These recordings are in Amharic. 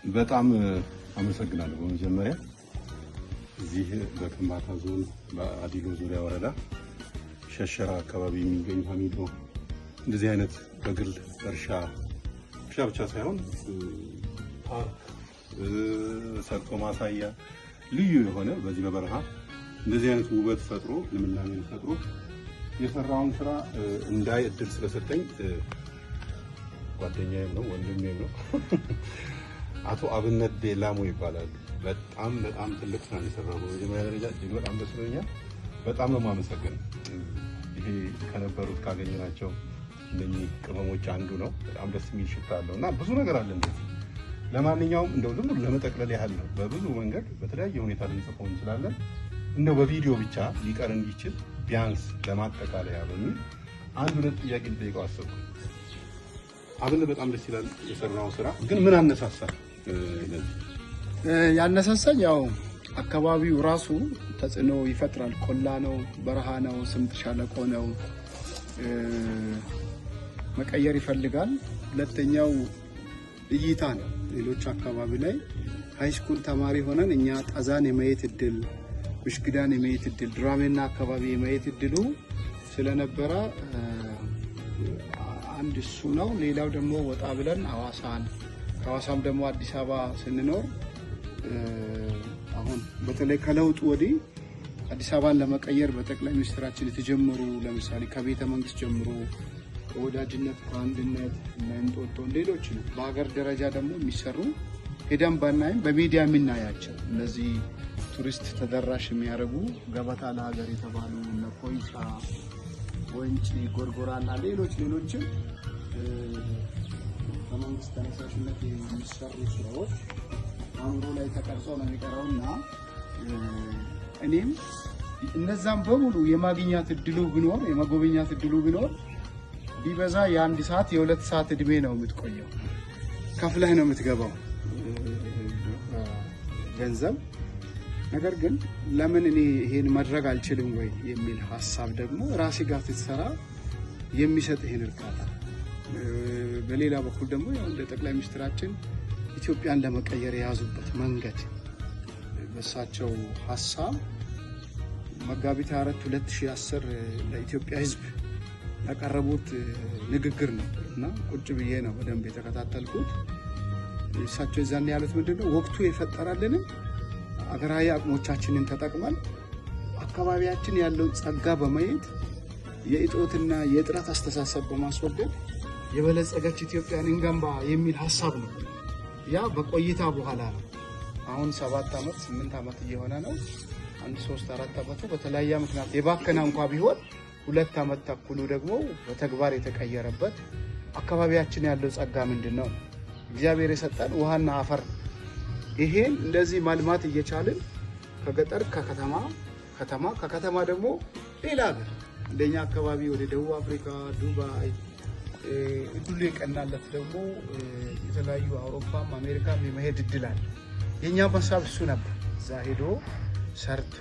በጣም አመሰግናለሁ። በመጀመሪያ እዚህ በከምባታ ዞን በአዲሎ ዙሪያ ወረዳ ሸሸራ አካባቢ የሚገኝ ሀሚዶ እንደዚህ አይነት በግል እርሻ ብቻ ሳይሆን ፓርክ፣ ሰርቶ ማሳያ ልዩ የሆነ በዚህ በበረሃ እንደዚህ አይነት ውበት ፈጥሮ ልምላሜን ፈጥሮ የሰራውን ስራ እንዳይ እድል ስለሰጠኝ ጓደኛዬም ነው ወንድሜም ነው አቶ አብነት ዴላሞ ይባላል። በጣም ትልቅ ስራ የሰራው በመጀመሪያ ደረጃ እጅግ በጣም ደስ ብሎኛል። በጣም ነው የማመሰግነው። ይሄ ከነበሩት ካገኘናቸው እነኚህ ቅመሞች አንዱ ነው። በጣም ደስ የሚል ሽታ አለው እና ብዙ ነገር አለ እንደዚህ። ለማንኛውም እንደው ዝም ብሎ ለመጠቅለል ያህል ነው። በብዙ መንገድ በተለያየ ሁኔታ ልንጽፈው እንችላለን። እንደው በቪዲዮ ብቻ ሊቀር እንዲችል ቢያንስ ለማጠቃለያ በሚል አንድ ሁለት ጥያቄ ልጠይቀው አሰብኩ። አብነት በጣም ደስ ይላል የሰራው ስራ፣ ግን ምን አነሳሳ? ያነሳሳኝ ያው አካባቢው ራሱ ተጽዕኖ ይፈጥራል። ቆላ ነው፣ በረሃ ነው፣ ስምጥ ሸለቆ ነው። መቀየር ይፈልጋል። ሁለተኛው እይታ ነው። ሌሎች አካባቢ ላይ ሃይስኩል ተማሪ ሆነን እኛ ጣዛን የማየት እድል፣ ብሽግዳን የማየት እድል፣ ድራሜና አካባቢ የማየት እድሉ ስለነበረ አንድ እሱ ነው። ሌላው ደግሞ ወጣ ብለን ሐዋሳን፣ ከሐዋሳም ደግሞ አዲስ አበባ ስንኖር አሁን በተለይ ከለውጡ ወዲህ አዲስ አበባን ለመቀየር በጠቅላይ ሚኒስትራችን የተጀመሩ ለምሳሌ ከቤተ መንግስት ጀምሮ ወዳጅነት፣ ከአንድነት፣ እንጦጦ ሌሎች ነው። በሀገር ደረጃ ደግሞ የሚሰሩ ሄደን ባናይም በሚዲያ የምናያቸው እነዚህ ቱሪስት ተደራሽ የሚያደርጉ ገበታ ለሀገር የተባሉ እነ ኮይሻ፣ ወንጪ፣ ጎርጎራና ሌሎችም በመንግስት ተነሳሽነት የሚሰሩ ስራዎች አእምሮ ላይ ተቀርጾ ነው የሚቀረውና እኔም እነዛም በሙሉ የማግኛት እድሉ ቢኖር የመጎብኛት እድሉ ቢኖር ቢበዛ የአንድ ሰዓት የሁለት ሰዓት እድሜ ነው የምትቆየው። ከፍለህ ነው የምትገባው ገንዘብ። ነገር ግን ለምን እኔ ይሄን ማድረግ አልችልም ወይ የሚል ሀሳብ ደግሞ ራሴ ጋር ስትሰራ የሚሰጥ ይሄን እርካታ። በሌላ በኩል ደግሞ ያው እንደ ጠቅላይ ሚኒስትራችን ኢትዮጵያን ለመቀየር የያዙበት መንገድ በሳቸው ሀሳብ መጋቢት 4 2010 ለኢትዮጵያ ሕዝብ ያቀረቡት ንግግር ነው እና ቁጭ ብዬ ነው በደንብ የተከታተልኩት። እሳቸው እዛን ያሉት ምንድነው ወቅቱ የፈጠራልን አገራዊ አቅሞቻችንን ተጠቅመን አካባቢያችን ያለው ጸጋ በማየት የእጦትና የጥራት አስተሳሰብ በማስወገድ የበለጸገች ኢትዮጵያን እንገንባ የሚል ሀሳብ ነው። ያ በቆይታ በኋላ ነው። አሁን 7 ዓመት 8 ዓመት እየሆነ ነው። 3-4 ዓመቱ በተለያየ ምክንያት የባከና እንኳን ቢሆን 2 ዓመት ተኩሉ ደግሞ በተግባር የተቀየረበት አካባቢያችን ያለው ጸጋ ምንድነው? እግዚአብሔር የሰጠን ውሃና አፈር፣ ይሄን እንደዚህ ማልማት እየቻልን ከገጠር ከከተማ ደግሞ ሌላ ሀገር እንደኛ አካባቢ ወደ ደቡብ አፍሪካ፣ ዱባይ እድሉ የቀናለት ደግሞ የተለያዩ አውሮፓም አሜሪካም የመሄድ እድል አለ። የኛ ሀሳብ እሱ ነበር። እዛ ሄዶ ሰርቶ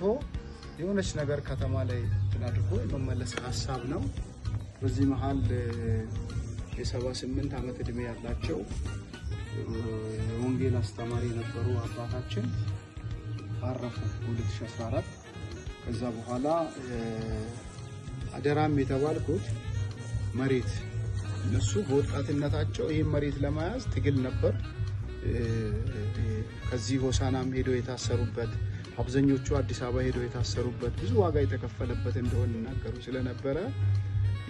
የሆነች ነገር ከተማ ላይ አድርጎ የመመለስ ሀሳብ ነው። በዚህ መሀል የ78 ዓመት እድሜ ያላቸው ወንጌል አስተማሪ የነበሩ አባታችን አረፉ 2014። ከዛ በኋላ አደራም የተባልኩት መሬት እነሱ በወጣትነታቸው ይህን መሬት ለመያዝ ትግል ነበር። ከዚህ ሆሳናም ሄደው የታሰሩበት፣ አብዛኞቹ አዲስ አበባ ሄደው የታሰሩበት ብዙ ዋጋ የተከፈለበት እንደሆነ ይናገሩ ስለነበረ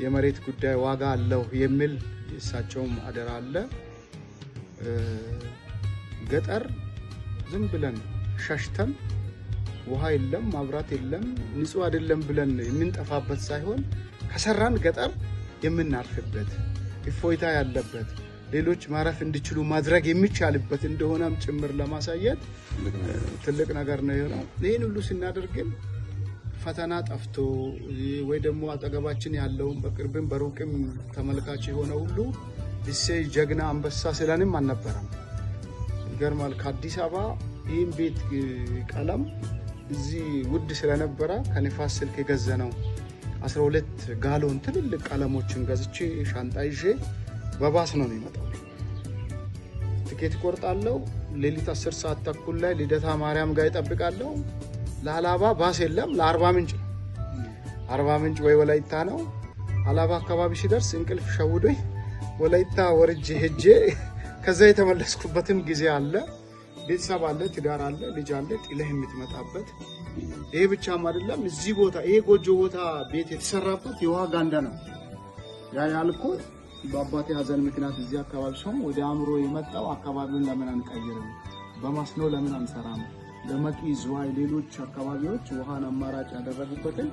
የመሬት ጉዳይ ዋጋ አለው የሚል የእሳቸውም አደራ አለ። ገጠር ዝም ብለን ሸሽተን ውሃ የለም ማብራት የለም ንጹህ አይደለም ብለን የምንጠፋበት ሳይሆን ከሰራን ገጠር የምናርፍበት እፎይታ ያለበት ሌሎች ማረፍ እንዲችሉ ማድረግ የሚቻልበት እንደሆነም ጭምር ለማሳየት ትልቅ ነገር ነው የሆነው። ይሄን ሁሉ ስናደርግም ፈተና ጠፍቶ ወይ ደግሞ አጠገባችን ያለው በቅርብም በሩቅም ተመልካች የሆነ ሁሉ እሰይ ጀግና አንበሳ ስለንም አልነበረም። ይገርማል። ከአዲስ አበባ ይህን ቤት ቀለም እዚህ ውድ ስለነበረ ከንፋስ ስልክ የገዘነው 12 ጋሎን ትልልቅ ቀለሞችን ገዝቼ ሻንጣ ይዤ በባስ ነው የሚመጣው። ትኬት ቆርጣለሁ። ሌሊት 10 ሰዓት ተኩል ላይ ልደታ ማርያም ጋር ይጠብቃለሁ። ለአላባ ባስ የለም፣ ለአርባ ምንጭ አርባ ምንጭ ወይ ወላይታ ነው። አላባ አካባቢ ሲደርስ እንቅልፍ ሸውዶኝ ወላይታ ወርጄ ሄጄ ከዛ የተመለስኩበትም ጊዜ አለ። ቤተሰብ አለ፣ ትዳር አለ፣ ልጅ አለ፣ ጥለህ የምትመጣበት። ይሄ ብቻም አይደለም። እዚህ ቦታ ይሄ ጎጆ ቦታ ቤት የተሰራበት የውሃ ጋንዳ ነው። ያ ያልኩት በአባቴ ሀዘን ምክንያት እዚህ አካባቢ ሰው ወደ አእምሮ የመጣው አካባቢውን ለምን አንቀይርም፣ በመስኖ ለምን አንሰራም፣ ለመቂ ዝዋይ፣ ሌሎች አካባቢዎች ውሃን አማራጭ ያደረጉበትን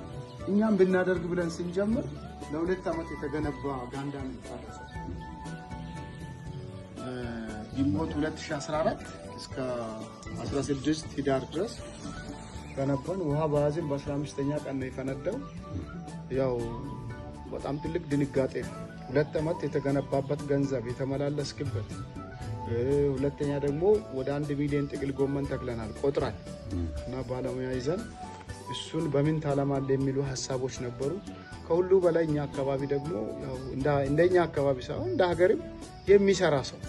እኛም ብናደርግ ብለን ስንጀምር ለ2 ዓመት የተገነባ ጋንዳ ነው የፈረሰው። ግንቦት 2014 እስከ 16 ህዳር ድረስ ገነባን። ውሃ በያዝን በ15ኛ ቀን ነው የፈነዳው። ያው በጣም ትልቅ ድንጋጤ ነው። 2 ዓመት የተገነባበት ገንዘብ የተመላለስክበት። ሁለተኛ ደግሞ ወደ 1 ሚሊዮን ጥቅል ጎመን ተክለናል ቆጥራል እና ባለሙያ ይዘን እሱን በምን ታለማለ የሚሉ ሀሳቦች ነበሩ። ከሁሉ በላይ እኛ አካባቢ ደግሞ ያው እንደኛ አካባቢ ሳይሆን እንደ ሀገርም የሚሰራ ሰው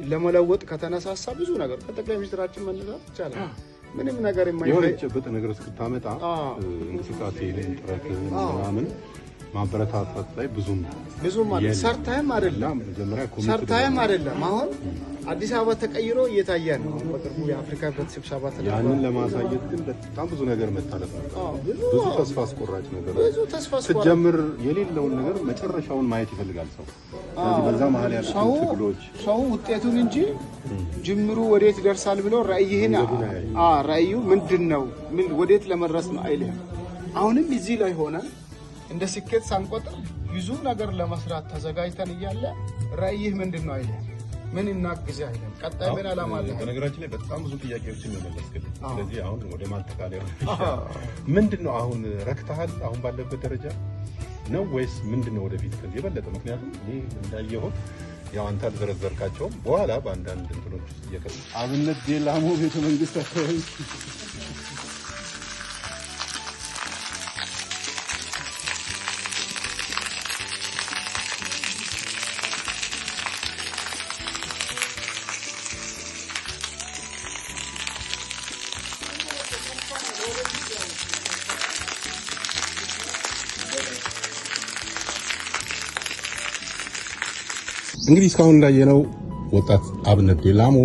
ለመለወጥ ከተነሳሳ ብዙ ነገር ከጠቅላይ ሚኒስትራችን መነሳት ይቻላል። ምንም ነገር የማይጨበጥ ነገር እስክታመጣ እንቅስቃሴ ጥረት ምናምን ማበረታታት ላይ ብዙም ሰርታይም አይደለም። አሁን አዲስ አበባ ተቀይሮ እየታየ ነው። በቅርቡ የአፍሪካ ህብረት ስብሰባ ተደርጓል። ያንን ለማሳየት ግን በጣም ብዙ ነገር መታለፍ ነው። ብዙ ተስፋ አስቆራጭ ነገር ስትጀምር የሌለውን ነገር መጨረሻውን ማየት ይፈልጋል ሰው። ስለዚህ በዛ መሀል ያሉ ትግሎች ሰው ውጤቱን እንጂ ጅምሩ ወዴት ይደርሳል ብሎ ራእዩ ምንድነው ወዴት ለመድረስ ነው አይልም። አሁንም እዚህ ላይ ሆነ እንደ ስኬት ሳንቆጥር ብዙ ነገር ለመስራት ተዘጋጅተን እያለ ራእይህ ምንድነው አይልም። ምን እናግዝ አይልም። ቀጣይ ምን አላማ አለ? በነገራችን ላይ በጣም ብዙ ጥያቄዎችን መመለስክልኝ። ስለዚህ አሁን ወደ ማጠቃለያው ምንድነው አሁን ረክተሃል? አሁን ባለበት ደረጃ ነው ወይስ ምንድነው ወደፊት ከዚህ የበለጠ? ምክንያቱም እኔ እንዳየሁት ያው አንተ አልዘረዘርካቸውም በኋላ በአንዳንድ እንትኖች ውስጥ እየከቱ አብነት ዴላሞ ቤተ መንግስት አካባቢ እንግዲህ እስካሁን እንዳየነው ወጣት አብነት ዴላሞ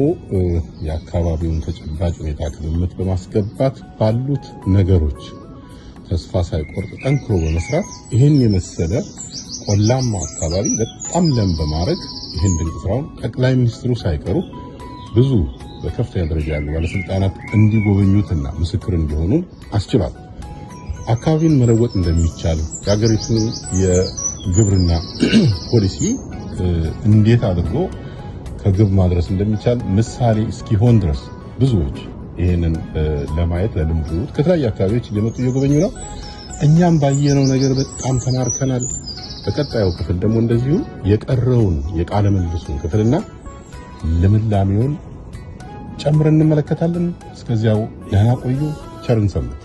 የአካባቢውን ተጨባጭ ሁኔታ ግምት በማስገባት ባሉት ነገሮች ተስፋ ሳይቆርጥ ጠንክሮ በመስራት ይህን የመሰለ ቆላማ አካባቢ በጣም ለም በማድረግ ይህን ድንቅ ስራውን ጠቅላይ ሚኒስትሩ ሳይቀሩ ብዙ በከፍተኛ ደረጃ ያሉ ባለስልጣናት እንዲጎበኙትና ምስክር እንዲሆኑ አስችሏል። አካባቢን መለወጥ እንደሚቻል የሀገሪቱን የግብርና ፖሊሲ እንዴት አድርጎ ከግብ ማድረስ እንደሚቻል ምሳሌ እስኪሆን ድረስ ብዙዎች ይሄንን ለማየት ለልምዱ ከተለያዩ አካባቢዎች እየመጡ እየጎበኙ ነው። እኛም ባየነው ነገር በጣም ተማርከናል። በቀጣዩ ክፍል ደግሞ እንደዚሁ የቀረውን የቃለ ምልልሱን ክፍልና ልምላሜውን ጨምረን እንመለከታለን። እስከዚያው ደህና ቆዩ። ቸርን ሰንብቱ።